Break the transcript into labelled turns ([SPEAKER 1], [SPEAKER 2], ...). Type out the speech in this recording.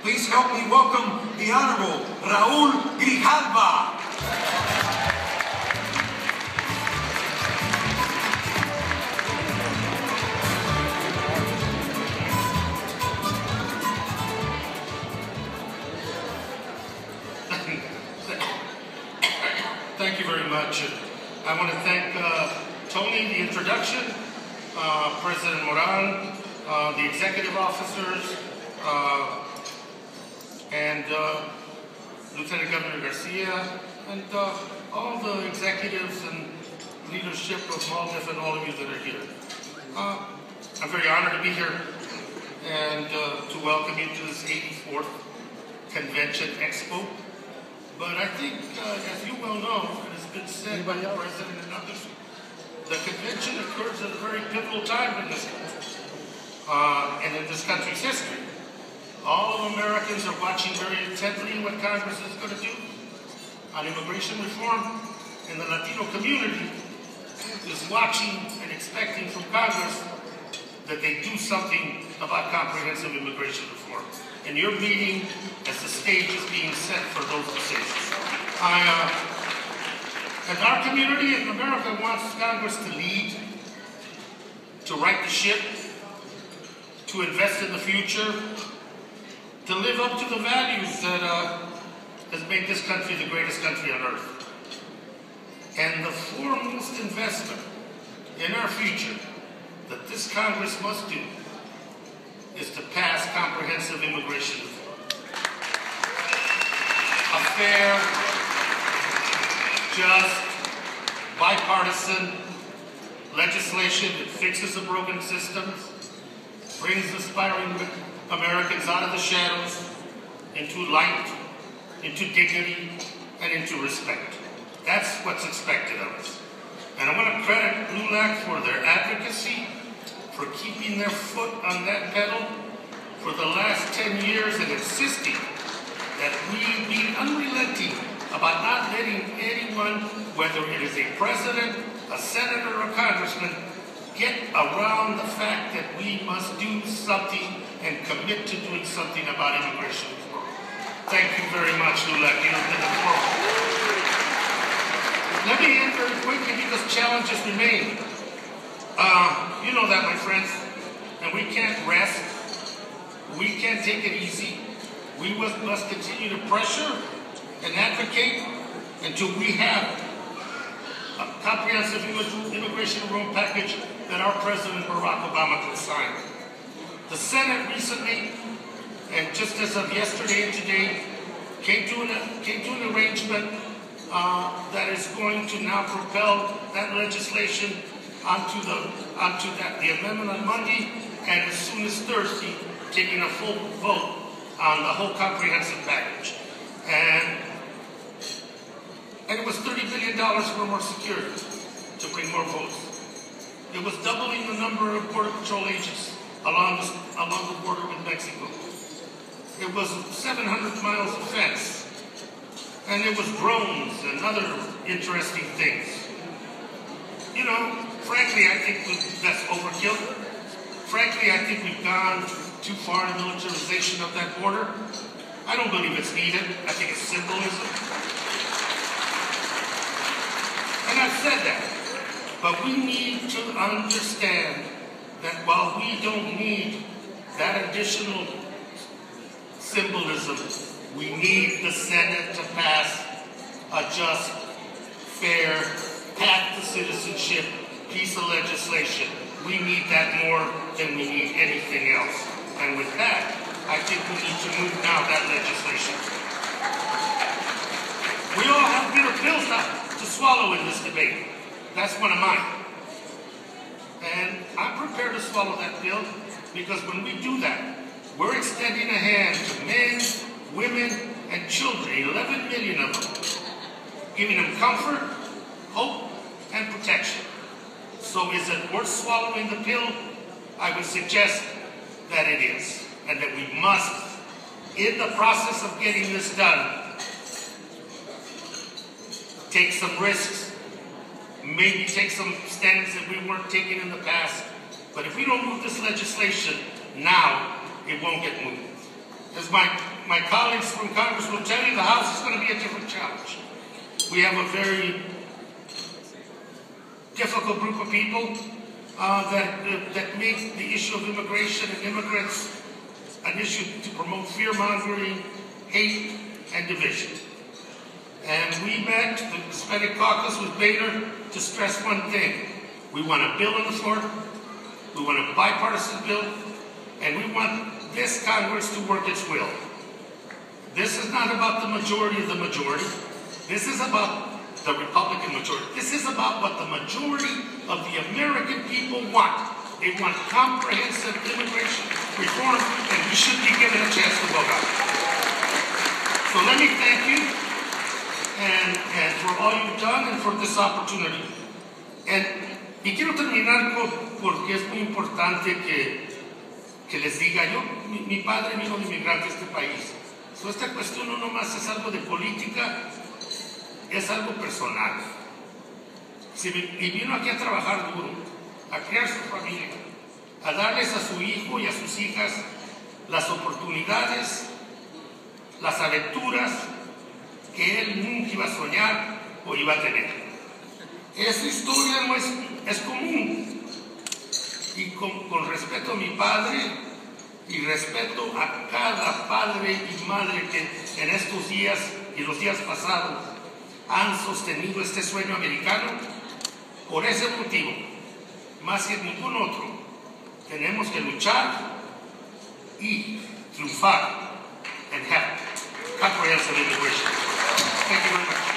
[SPEAKER 1] Please help me welcome the Honorable Raul Grijalva.
[SPEAKER 2] Thank you very much. I want to thank Tony, the introduction, President Moran, the executive officers, and Lieutenant Governor Garcia, and all the executives and leadership of MALDEF and all of you that are here. I'm very honored to be here and to welcome you to this 84th Convention Expo. But I think, as you well know, and it's been said by the President and others, the convention occurs at a very pivotal time in this country, and in this country's history. All of Americans are watching very intently what Congress is going to do on immigration reform, and the Latino community is watching and expecting from Congress that they do something about comprehensive immigration reform. And you're meeting as the stage is being set for those decisions. And our community in America wants Congress to lead, to right the ship, to invest in the future, to live up to the values that has made this country the greatest country on earth. And the foremost investment in our future that this Congress must do is to pass comprehensive immigration reform. A fair, just, bipartisan legislation that fixes the broken systems, brings aspiring Americans out of the shadows into light, into dignity, and into respect. That's what's expected of us. And I want to credit LULAC for their advocacy, for keeping their foot on that pedal for the last 10 years and insisting that we be unrelenting about not letting anyone, whether it is a president, a senator, or a congressman, get around the fact that we must do something and commit to doing something about immigration reform. Thank you very much, LULAC. Let me end very quickly because challenges remain. You know that, my friends, and we can't rest. We can't take it easy. We must continue to pressure and advocate until we have a comprehensive immigration reform package that our President Barack Obama can sign. The Senate recently, and just as of yesterday and today, came to an arrangement that is going to now propel that legislation onto the amendment on Monday, and as soon as Thursday, taking a full vote on the whole comprehensive package. And it was $30 billion for more security to bring more votes. It was doubling the number of Border Patrol agents along the border with Mexico. It was 700 miles of fence. And it was drones and other interesting things. You know, frankly, I think that's overkill. Frankly, I think we've gone too far in militarization of that border. I don't believe it's needed. I think it's symbolism. And I've said that. But we need to understand that while we don't need that additional symbolism, we need the Senate to pass a just, fair, path to citizenship piece of legislation. We need that more than we need anything else. And with that, I think we need to move now that legislation. We all have bitter pills to swallow in this debate. That's one of mine. And I'm prepared to swallow that pill because when we do that, we're extending a hand to men, women, and children, 11 million of them, giving them comfort, hope, and protection. So is it worth swallowing the pill? I would suggest that it is, and that we must, in the process of getting this done, take some risks, maybe take some stands that we weren't taking in the past. But if we don't move this legislation now, it won't get moved. As my my colleagues from Congress will tell you the House is going to be a different challenge. We have a very difficult group of people that make the issue of immigration and immigrants an issue to promote fear-mongering, hate, and division. And we met the Hispanic Caucus with Bader to stress one thing. We want a bill on the floor, we want a bipartisan bill, and we want this Congress to work its will. This is not about the majority of the majority. This is about the Republican majority. This is about what the majority of the American people want. They want comprehensive immigration reform, and we should be given a chance to vote on it. So let me thank you and for all you've done and for this opportunity. Y quiero terminar porque es muy importante que les diga, mi padre vino de inmigrante a este país. So esta cuestión no nomás es algo de política, es algo personal. Y vino aquí a trabajar duro, a crear su familia, a darles a su hijo y a sus hijas las oportunidades, las aventuras que él nunca iba a soñar o iba a tener. Esa historia no es común. Y con respeto a mi padre y respeto a cada padre y madre que en estos días y los días pasados han sostenido este sueño americano, por ese motivo, más que ningún otro, tenemos que luchar y triunfar and have comprehensive immigration. Thank you very much.